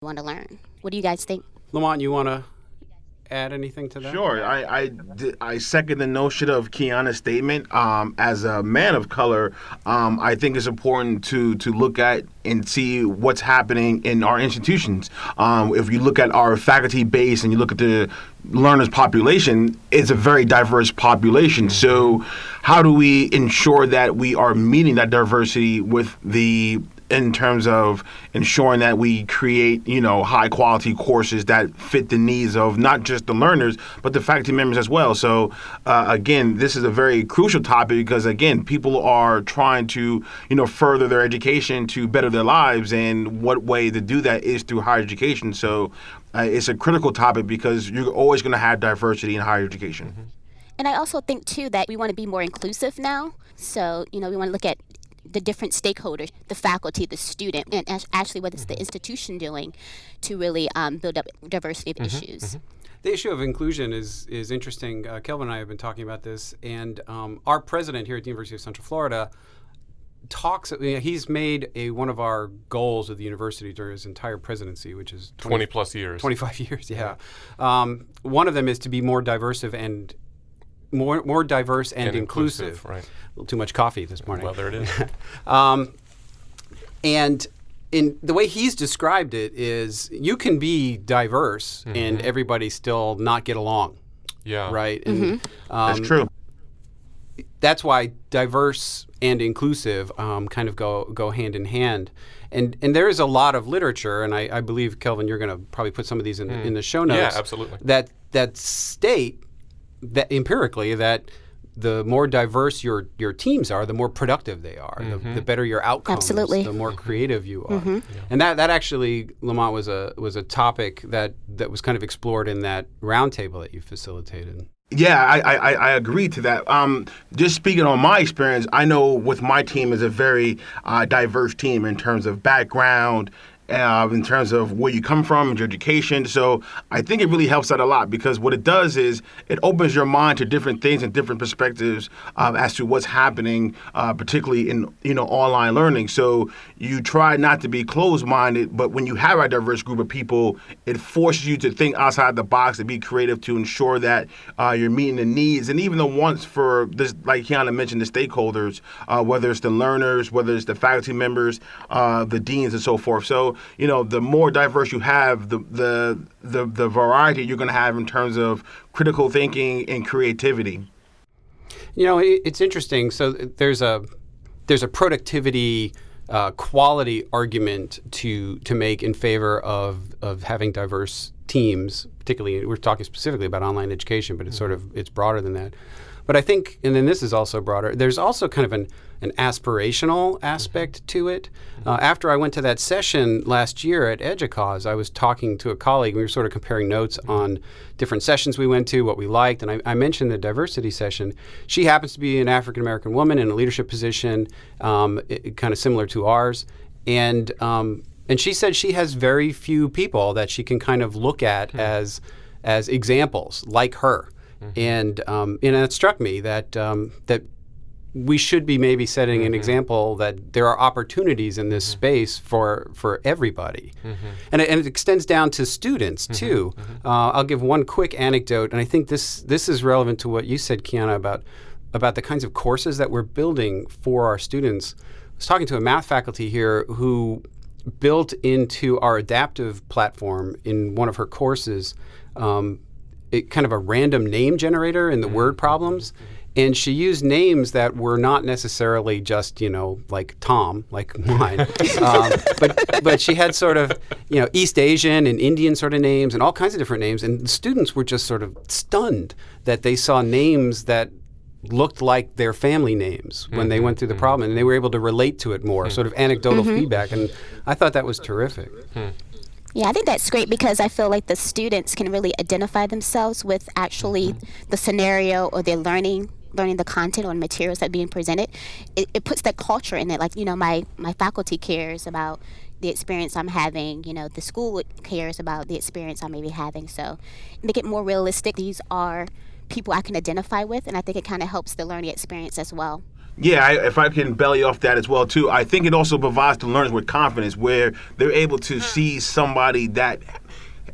want to learn. What do you guys think? Lamont, you want to add anything to that? Sure. I second the notion of Kiana's statement. As a man of color, I think it's important to look at and see what's happening in our institutions. If you look at our faculty base and you look at the learners population, it's a very diverse population. So how do we ensure that we are meeting that diversity in terms of ensuring that we create, high quality courses that fit the needs of not just the learners, but the faculty members as well. So again, this is a very crucial topic because again, people are trying to, further their education to better their lives, and what way to do that is through higher education. So it's a critical topic because you're always going to have diversity in higher education. And I also think too that we want to be more inclusive now. So, we want to look at the different stakeholders, the faculty, the student, and actually what is the institution doing to really build up diversity of issues. The issue of inclusion is interesting. Kelvin and I have been talking about this, and our president here at the University of Central Florida he's made one of our goals of the university during his entire presidency, which is 20 plus years. 25 years, yeah. One of them is to be more diverse and more diverse and inclusive. Right. A little too much coffee this morning. Well, there it is. And in the way he's described it is you can be diverse and everybody still not get along. Yeah. Right? And, That's true. That's why diverse and inclusive kind of go hand in hand. And there is a lot of literature, and I believe, Kelvin, you're going to probably put some of these in the show notes. Yeah, absolutely. That state that empirically that the more diverse your teams are, the more productive they are, the better your outcomes, Absolutely. the more creative you are. And that actually, Lamont, was a topic that was kind of explored in that roundtable that you facilitated. Yeah, I agree to that. Just speaking on my experience, I know with my team is a very diverse team in terms of background, in terms of where you come from, your education. So I think it really helps out a lot because what it does is it opens your mind to different things and different perspectives as to what's happening, particularly in online learning. So you try not to be closed-minded, but when you have a diverse group of people, it forces you to think outside the box, to be creative, to ensure that you're meeting the needs. And even the ones for this, like Kiana mentioned, the stakeholders, whether it's the learners, whether it's the faculty members, the deans, and so forth. So the more diverse you have, the variety you're going to have in terms of critical thinking and creativity. It's interesting. So there's a productivity quality argument to make in favor of having diverse teams. Particularly, we're talking specifically about online education, but it's broader than that. But I think, and then this is also broader, there's also kind of an aspirational aspect to it. After I went to that session last year at EDUCAUSE, I was talking to a colleague. We were sort of comparing notes on different sessions we went to, what we liked, and I mentioned the diversity session. She happens to be an African-American woman in a leadership position, kind of similar to ours, and she said she has very few people that she can kind of look at as examples like her. And it struck me that we should be maybe setting an example that there are opportunities in this space for everybody. And it extends down to students, too. I'll give one quick anecdote, and I think this is relevant to what you said, Kiana, about the kinds of courses that we're building for our students. I was talking to a math faculty here who built into our adaptive platform in one of her courses kind of a random name generator in the word problems. And she used names that were not necessarily just, like Tom, like mine. But she had sort of, East Asian and Indian sort of names and all kinds of different names. And the students were just sort of stunned that they saw names that looked like their family names when they went through the problem. And they were able to relate to it more, sort of anecdotal feedback. And I thought that was terrific. Yeah, I think that's great because I feel like the students can really identify themselves with actually the scenario or their learning the content or materials that are being presented. It puts that culture in it. Like, my faculty cares about the experience I'm having. The school cares about the experience I may be having. So make it more realistic. These are people I can identify with, and I think it kind of helps the learning experience as well. Yeah, if I can belly off that as well too, I think it also provides the learners with confidence where they're able to see somebody that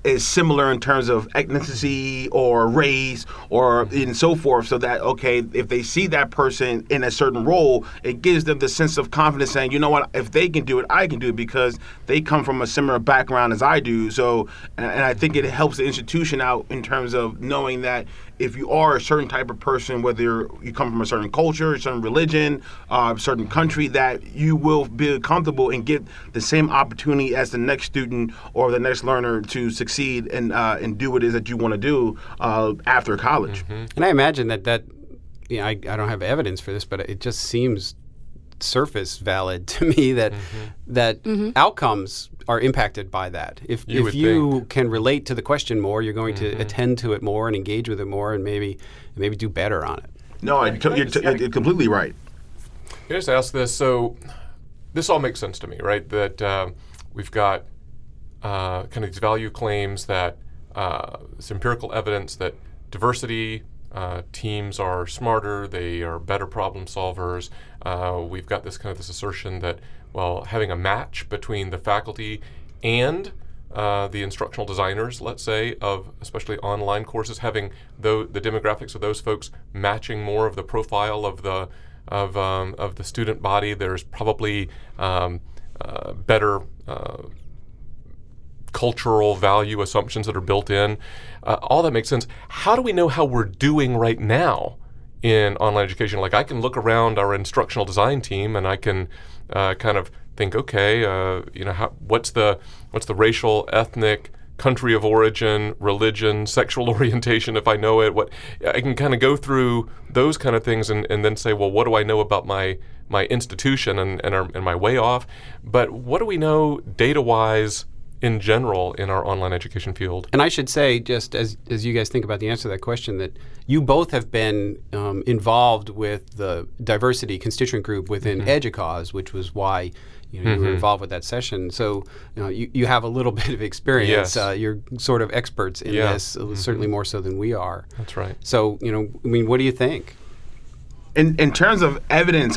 is similar in terms of ethnicity or race or and so forth, so that, okay, if they see that person in a certain role, it gives them the sense of confidence saying, you know what, if they can do it, I can do it because they come from a similar background as I do. So, and I think it helps the institution out in terms of knowing that if you are a certain type of person, whether you come from a certain culture, a certain religion, a certain country, that you will be comfortable and get the same opportunity as the next student or the next learner to succeed and do what it is that you want to do after college. And I imagine that I don't have evidence for this, but it just seems surface valid to me that outcomes are impacted by that. If you can relate to the question more, you're going to attend to it more and engage with it more, and maybe do better on it. No, you're completely right. Can I just ask this? So this all makes sense to me, right? That we've got kind of these value claims that it's empirical evidence that diversity teams are smarter, they are better problem solvers. We've got this assertion that, well, having a match between the faculty and the instructional designers, let's say, of especially online courses, having the demographics of those folks matching more of the profile of the student body, there's probably better cultural value assumptions that are built in. All that makes sense. How do we know how we're doing right now in online education? Like, I can look around our instructional design team and I can kind of think, okay, what's the racial, ethnic, country of origin, religion, sexual orientation, if I know it. I can kind of go through those kind of things and then say, well, what do I know about my institution and am I way off? But what do we know data-wise in general in our online education field? And I should say, just as you guys think about the answer to that question, that you both have been involved with the diversity constituent group within EDUCAUSE, which was why you were involved with that session. So you have a little bit of experience. Yes. You're sort of experts in this, certainly more so than we are. That's right. So, what do you think? In terms of evidence,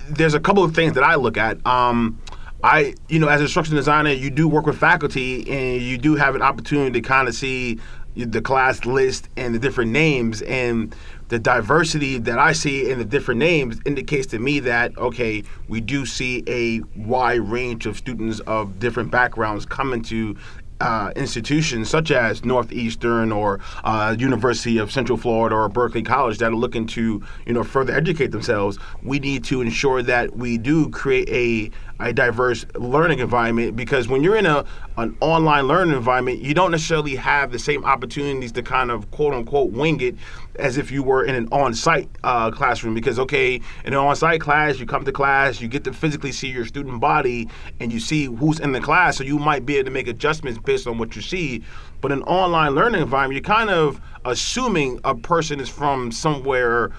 there's a couple of things that I look at. As an instructional designer, you do work with faculty, and you do have an opportunity to kind of see the class list and the different names, and the diversity that I see in the different names indicates to me that, okay, we do see a wide range of students of different backgrounds coming to institutions such as Northeastern or University of Central Florida or Berkeley College that are looking to further educate themselves. We need to ensure that we do create a diverse learning environment, because when you're in an online learning environment, you don't necessarily have the same opportunities to kind of quote unquote wing it as if you were in an on-site classroom. Because, okay, in an on-site class, you come to class, you get to physically see your student body and you see who's in the class, so you might be able to make adjustments based on what you see. But in an online learning environment, you're kind of assuming a person is from somewhere,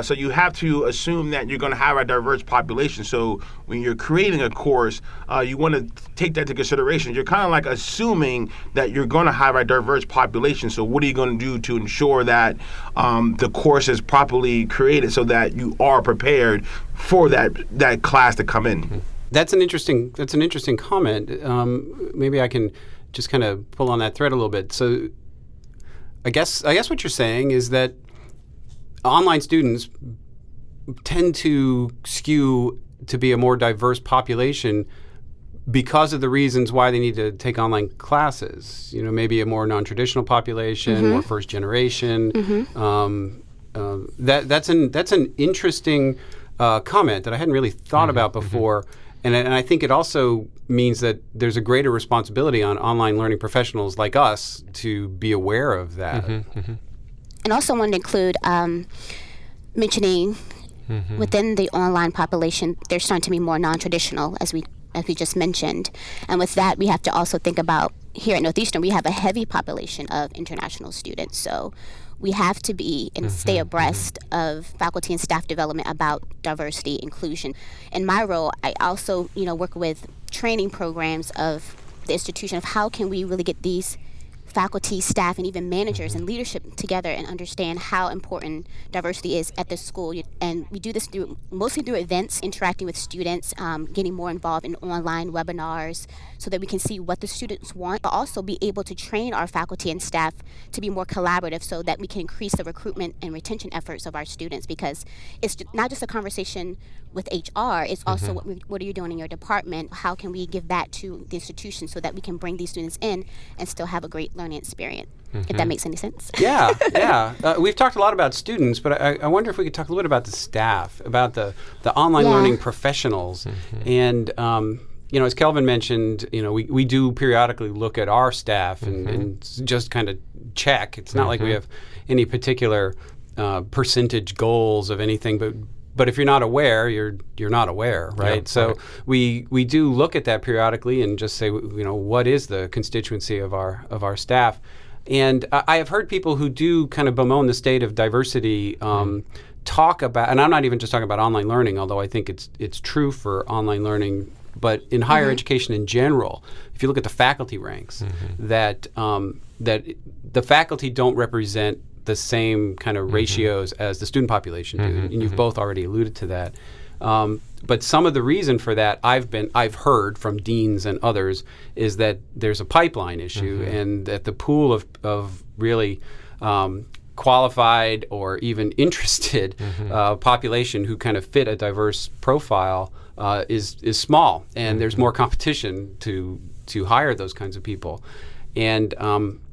so you have to assume that you're going to have a diverse population. So when you're creating a course, you want to take that into consideration. You're kind of like assuming that you're going to have a diverse population. So what are you going to do to ensure that the course is properly created so that you are prepared for that class to come in? That's an interesting comment. Maybe I can just kind of pull on that thread a little bit. So I guess what you're saying is that online students tend to skew to be a more diverse population because of the reasons why they need to take online classes. Maybe a more non-traditional population, more first generation. That's an interesting comment that I hadn't really thought about before. And I think it also means that there's a greater responsibility on online learning professionals like us to be aware of that. And also wanted to include mentioning within the online population, they're starting to be more non-traditional, as we just mentioned. And with that, we have to also think about, here at Northeastern, we have a heavy population of international students. So we have to be and stay abreast of faculty and staff development about diversity, inclusion. In my role, I also, work with training programs of the institution of how can we really get these faculty, staff, and even managers and leadership together and understand how important diversity is at the school. And we do this mostly through events, interacting with students, getting more involved in online webinars so that we can see what the students want, but also be able to train our faculty and staff to be more collaborative so that we can increase the recruitment and retention efforts of our students, because it's not just a conversation with HR, it's also what are you doing in your department? How can we give that to the institution so that we can bring these students in and still have a great learning experience, if that makes any sense. Yeah. We've talked a lot about students, but I wonder if we could talk a little bit about the staff, about the online learning professionals. And, as Kelvin mentioned, we do periodically look at our staff and just kind of check. It's not like we have any particular percentage goals of anything, but if you're not aware, you're not aware, right? Yeah, so we do look at that periodically and just say, what is the constituency of our staff? And I have heard people who do kind of bemoan the state of diversity talk about, and I'm not even just talking about online learning, although I think it's true for online learning, but in higher education in general, if you look at the faculty ranks, that the faculty don't represent the same kind of ratios as the student population do, and you've both already alluded to that. But some of the reason for that I've heard from deans and others is that there's a pipeline issue, and that the pool of really qualified or even interested population who kind of fit a diverse profile is small, and there's more competition to hire those kinds of people. And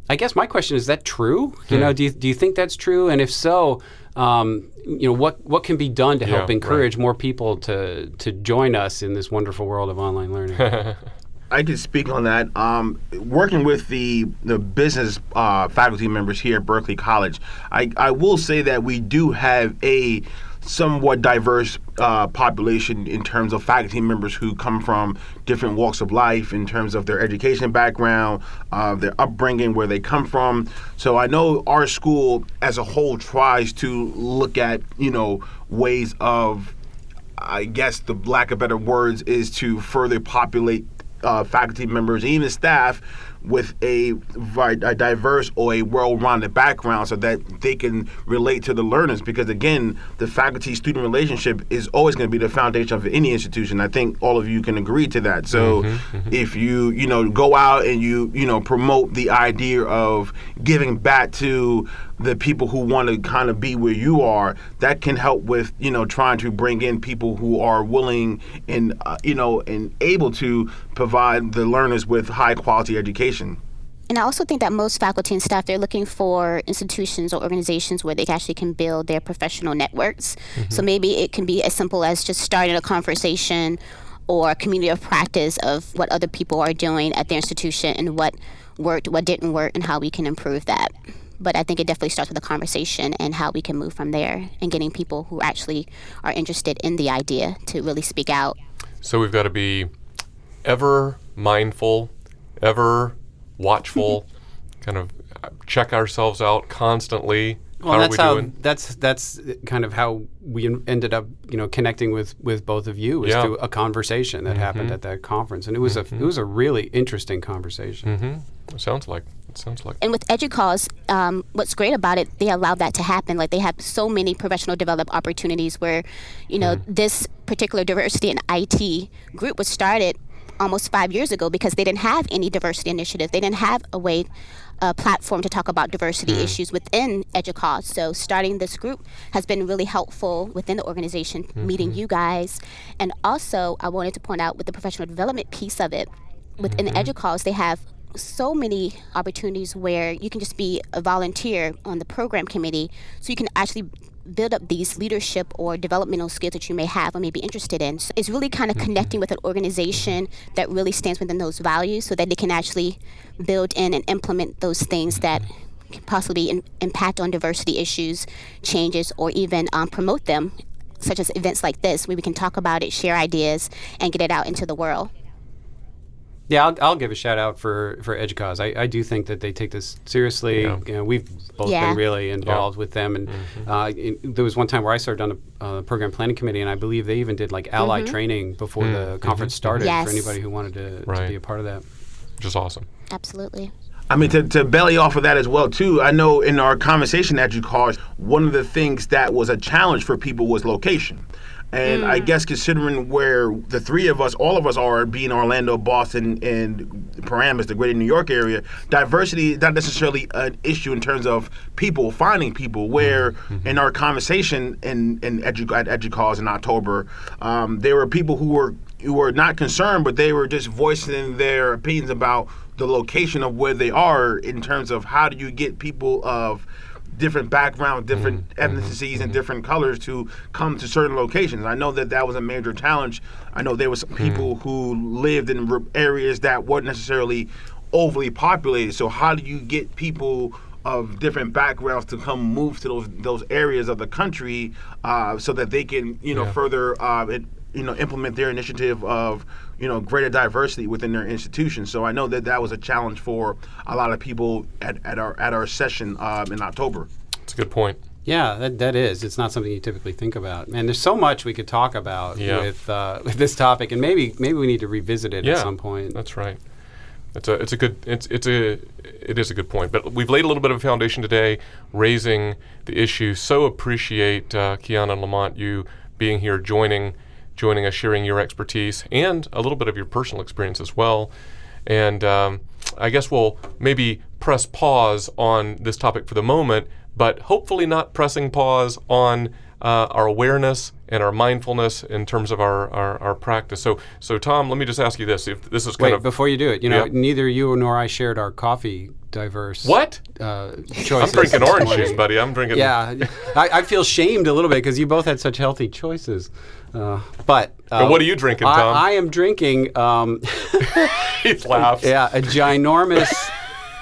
I guess my question is that true? Do you think that's true? And if so, what can be done to help encourage more people to join us in this wonderful world of online learning? I can speak on that. Working with the business faculty members here at Berkeley College, I will say that we do have a somewhat diverse population in terms of faculty members who come from different walks of life, in terms of their education background, their upbringing, where they come from. So I know our school as a whole tries to look at, ways of, I guess the lack of better words, is to further populate faculty members, even staff, with a diverse or a well-rounded background so that they can relate to the learners. Because again, the faculty-student relationship is always going to be the foundation of any institution. I think all of you can agree to that. So if you go out and you promote the idea of giving back to the people who want to kind of be where you are, that can help with trying to bring in people who are willing and and able to provide the learners with high quality education. And I also think that most faculty and staff, they're looking for institutions or organizations where they actually can build their professional networks. So maybe it can be as simple as just starting a conversation or a community of practice of what other people are doing at their institution and what worked, what didn't work, and how we can improve that. But I think it definitely starts with a conversation and how we can move from there, and getting people who actually are interested in the idea to really speak out. So we've got to be ever mindful, ever watchful, kind of check ourselves out constantly. Well, how are we doing? That's kind of how we ended up, connecting with both of you, was through a conversation that happened at that conference, and it was a really interesting conversation. It sounds like. And with EDUCAUSE, what's great about it, they allow that to happen. Like, they have so many professional development opportunities where, this particular diversity in IT group was started almost 5 years ago because they didn't have any diversity initiative. They didn't have a platform to talk about diversity issues within EDUCAUSE. So starting this group has been really helpful within the organization, meeting you guys. And also, I wanted to point out with the professional development piece of it, within EDUCAUSE, they have so many opportunities where you can just be a volunteer on the program committee, so you can actually build up these leadership or developmental skills that you may have or may be interested in. So it's really kind of connecting with an organization that really stands within those values so that they can actually build in and implement those things that can possibly impact on diversity issues, changes, or even promote them, such as events like this where we can talk about it, share ideas, and get it out into the world. Yeah, I'll give a shout out for EDUCAUSE. I do think that they take this seriously. We've both been really involved with them, and there was one time where I served on the program planning committee, and I believe they even did like ally training before the conference started for anybody who wanted to be a part of that. Which is awesome. Absolutely. I mean, to belly off of that as well, too, I know in our conversation at EDUCAUSE, one of the things that was a challenge for people was location. And I guess considering where the three of us, all of us are, being Orlando, Boston, and Paramus, the greater New York area, diversity is not necessarily an issue in terms of people, finding people, where in our conversation at EDUCAUSE in October, there were people who were not concerned, but they were just voicing their opinions about the location of where they are in terms of how do you get people of different backgrounds, different ethnicities, and different colors to come to certain locations. I know that was a major challenge. I know there was some people who lived in areas that weren't necessarily overly populated. So how do you get people of different backgrounds to come move to those areas of the country so that they can further implement their initiative of greater diversity within their institution. So I know that was a challenge for a lot of people at our session in October. That's a good point. Yeah, that is. It's not something you typically think about. Man, there's so much we could talk about with this topic, and maybe we need to revisit it at some point. That's right. It is a good point. But we've laid a little bit of a foundation today, raising the issue. So appreciate Kiana and Lamont, you being here, joining us, sharing your expertise and a little bit of your personal experience as well. And I guess we'll maybe press pause on this topic for the moment, but hopefully not pressing pause on our awareness and our mindfulness in terms of our practice. So Tom, let me just ask you this: if this is before you do it, neither you nor I shared our coffee diverse. What? Choices. I'm drinking orange juice, buddy. I'm drinking. Yeah, I feel shamed a little bit because you both had such healthy choices. But what are you drinking, Tom? I am drinking. He laughs. Yeah, a ginormous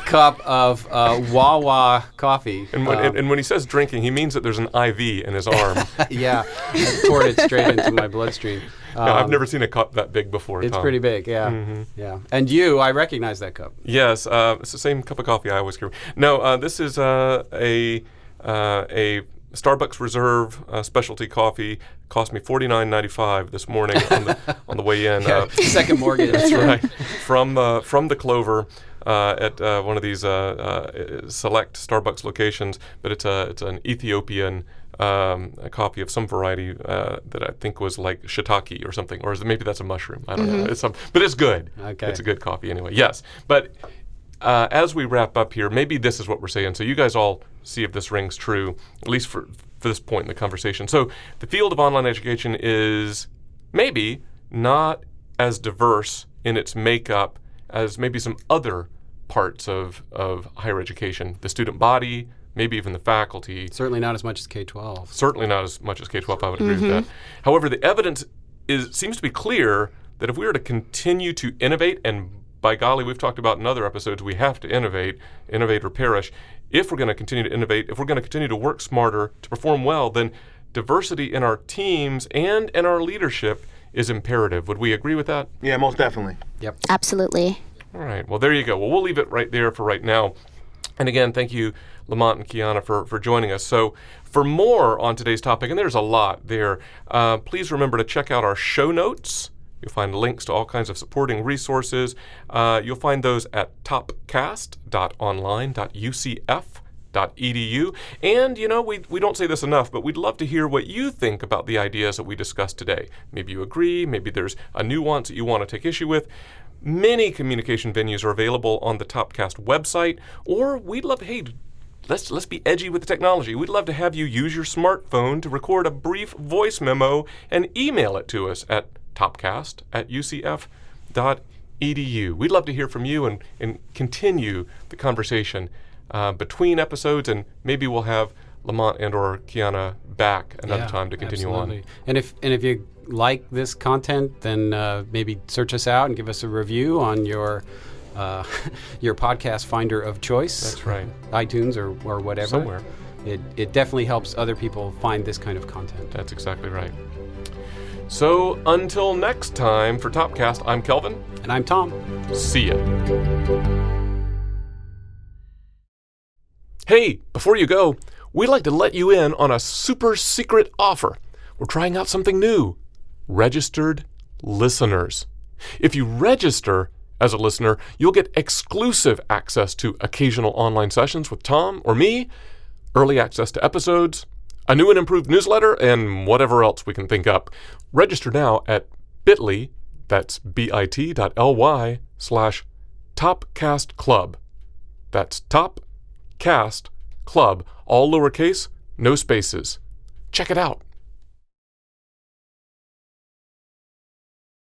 cup of Wawa coffee. And when he says drinking, he means that there's an IV in his arm. Yeah, I poured it straight into my bloodstream. No, I've never seen a cup that big before, It's Tom. pretty big, yeah. Yeah. And I recognize that cup. Yes, it's the same cup of coffee I always carry. No, this is a Starbucks Reserve specialty coffee. Cost me $49.95 this morning on the way in. Second mortgage. That's right. From the Clover at one of these select Starbucks locations, but it's an Ethiopian coffee of some variety that I think was like shiitake or something, or maybe that's a mushroom. I don't know. But it's good. Okay. It's a good coffee anyway. Yes, but as we wrap up here, maybe this is what we're saying. So you guys all see if this rings true, at least for this point in the conversation. So the field of online education is maybe not as diverse in its makeup as maybe some other parts of higher education. The student body, maybe even the faculty. Certainly not as much as K-12. Certainly not as much as K-12, I would agree with that. However, the evidence seems to be clear that if we are to continue to innovate, and by golly, we've talked about in other episodes, we have to innovate or perish. If we're going to continue to innovate, if we're going to continue to work smarter, to perform well, then diversity in our teams and in our leadership is imperative. Would we agree with that? Yeah, most definitely. Yep. Absolutely. All right. Well, there you go. Well, we'll leave it right there for right now. And again, thank you, Lamont and Kiana, for joining us. So for more on today's topic, and there's a lot there, please remember to check out our show notes. You'll find links to all kinds of supporting resources. You'll find those at topcast.online.ucf.edu. And, we don't say this enough, but we'd love to hear what you think about the ideas that we discussed today. Maybe you agree, maybe there's a nuance that you want to take issue with. Many communication venues are available on the Topcast website, or we'd love to, let's be edgy with the technology. We'd love to have you use your smartphone to record a brief voice memo and email it to us at topcast@ucf.edu. We'd love to hear from you and continue the conversation between episodes, and maybe we'll have Lamont and or Kiana back another time to continue on. And if you like this content, then maybe search us out and give us a review on your podcast finder of choice. That's right. iTunes or whatever. Somewhere. It definitely helps other people find this kind of content. That's exactly right. So until next time, for Topcast, I'm Kelvin. And I'm Tom. See ya. Hey, before you go, we'd like to let you in on a super secret offer. We're trying out something new. Registered listeners. If you register As a listener, you'll get exclusive access to occasional online sessions with Tom or me, early access to episodes, a new and improved newsletter, and whatever else we can think up. Register now at bit.ly, that's bit.ly/TopCastClub. That's TopCast Club, all lowercase, no spaces. Check it out.